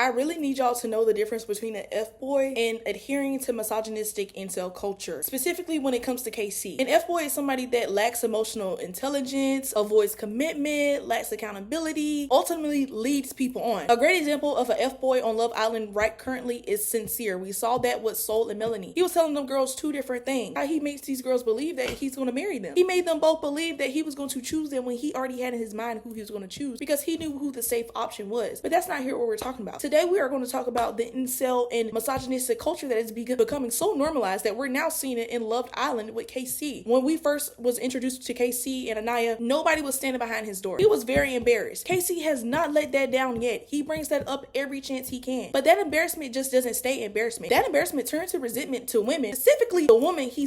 I really need y'all to know the difference between an F-boy and adhering to misogynistic incel culture, specifically when it comes to KC. An F-boy is somebody that lacks emotional intelligence, avoids commitment, lacks accountability, ultimately leads people on. A great example of an F-boy on Love Island right currently is Sincere. We saw that with Soul and Melanie. He was telling them girls two different things. How he makes these girls believe that he's going to marry them. He made them both believe that he was going to choose them when he already had in his mind who he was going to choose because he knew who the safe option was. But that's not here what we're talking about. Today we are going to talk about the incel and misogynistic culture that is becoming so normalized that we're now seeing it in Love Island with KC. When we first was introduced to KC and Anaya, nobody was standing behind his door. He was very embarrassed. KC has not let that down yet. He brings that up every chance he can. But that embarrassment just doesn't stay embarrassment. That embarrassment turns to resentment to women, specifically the woman he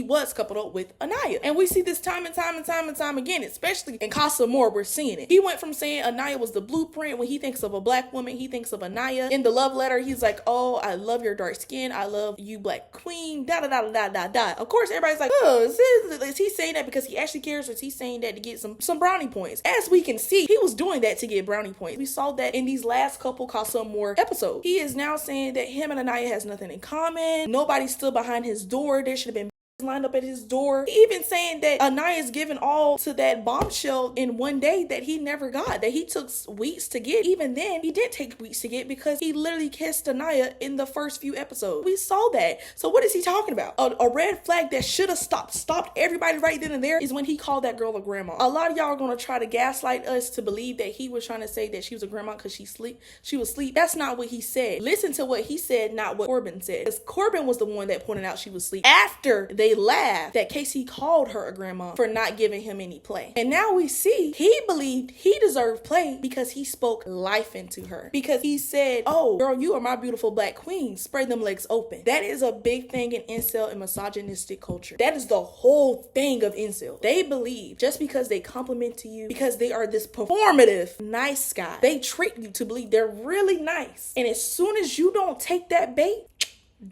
was coupled up with, Anaya. And we see this time and time again, especially in Casa Amour, we're seeing it. He went from saying Anaya was the blueprint. When he thinks of a black woman, he thinks of Anaya. In the love letter, he's like, oh, I love your dark skin. I love you, black queen, da da da da da da. Of course, everybody's like, oh, is he saying that because he actually cares, or is he saying that to get some brownie points? As we can see, he was doing that to get brownie points. We saw that in these last couple Casa Amour episodes. He is now saying that him and Anaya has nothing in common. Nobody stood behind his door. There should have been lined up at his door. He even saying that Anaya is giving all to that bombshell in one day that he never got, that he took weeks to get. Even then, he did take weeks to get because he literally kissed Anaya in the first few episodes. We saw that. So what is he talking about? A red flag that should have stopped everybody right then and there is when he called that girl a grandma. A lot of y'all are going to try to gaslight us to believe that he was trying to say that she was a grandma because she was asleep. That's not what he said. Listen to what he said, not what Corbin said. Because Corbin was the one that pointed out she was asleep after they laughed that Casey called her a grandma for not giving him any play. And now we see he believed he deserved play because he spoke life into her. Because he said, oh, girl, you are my beautiful black queen. Spread them legs open. That is a big thing in incel and misogynistic culture. That is the whole thing of incel. They believe just because they compliment to you, because they are this performative nice guy, they trick you to believe they're really nice. And as soon as you don't take that bait,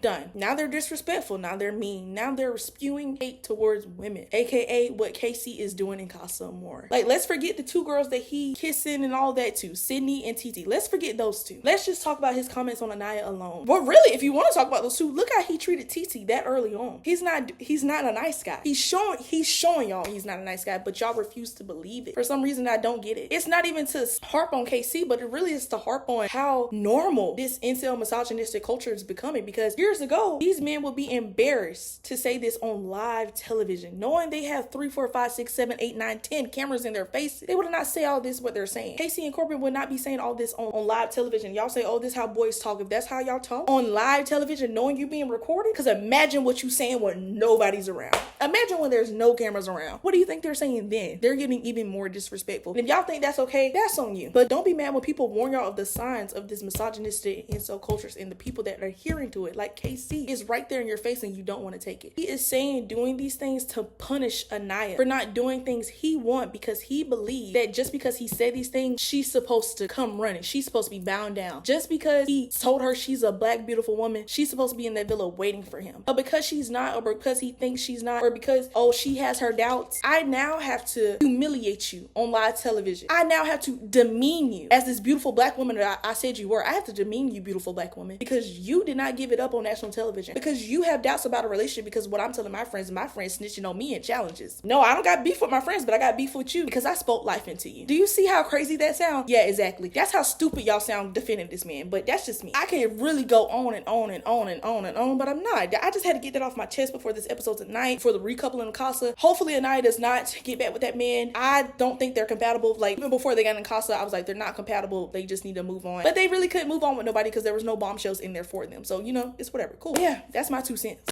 done. Now they're disrespectful. Now they're mean. Now they're spewing hate towards women, aka what Casey is doing in Casa Amour. Like, let's forget the two girls that he kissing and all that too, Sydney and Titi. Let's forget those two. Let's just talk about his comments on Anaya alone. But really, if you want to talk about those two, look how he treated Titi that early on. He's not a nice guy. He's showing y'all he's not a nice guy, but y'all refuse to believe it. For some reason, I don't get it. It's not even to harp on KC, but it really is to harp on how normal this incel misogynistic culture is becoming. Because years ago, these men would be embarrassed to say this on live television, knowing they have 3, 4, 5, 6, 7, 8, 9, 10 cameras in their faces. They would not say all this what they're saying. Casey and Corbin would not be saying all this on live television. Y'all say, oh, this is how boys talk. If that's how y'all talk on live television, knowing you being recorded, because imagine what you saying when nobody's around. Imagine when there's no cameras around. What do you think they're saying then? They're getting even more disrespectful. And if y'all think that's okay, that's on you. But don't be mad when people warn y'all of the signs of this misogynistic incel cultures and the people that are adhering to it. Like KC is right there in your face and you don't want to take it. He is saying doing these things to punish Anaya for not doing things he wants because he believes that just because he said these things, she's supposed to come running. She's supposed to be bound down. Just because he told her she's a black, beautiful woman, she's supposed to be in that villa waiting for him. But because she's not, or because he thinks she's not, or because, oh, she has her doubts, I now have to humiliate you on live television. I now have to demean you as this beautiful black woman that I said you were. I have to demean you, beautiful black woman, because you did not give it up on national television. Because you have doubts about a relationship because what I'm telling my friends snitching on me in challenges. No, I don't got beef with my friends, but I got beef with you because I spoke life into you. Do you see how crazy that sounds? Yeah, exactly. That's how stupid y'all sound defending this man, but that's just me. I can really go on and on and on and on and on, but I'm not. I just had to get that off my chest before this episode tonight for the recoupling of Casa. Hopefully Anaya does not get back with that man. I don't think they're compatible. Like, even before they got in Casa, I was like, they're not compatible. They just need to move on. But they really couldn't move on with nobody because there was no bombshells in there for them. So, you know, it's whatever. Cool. Yeah, that's my 2 cents.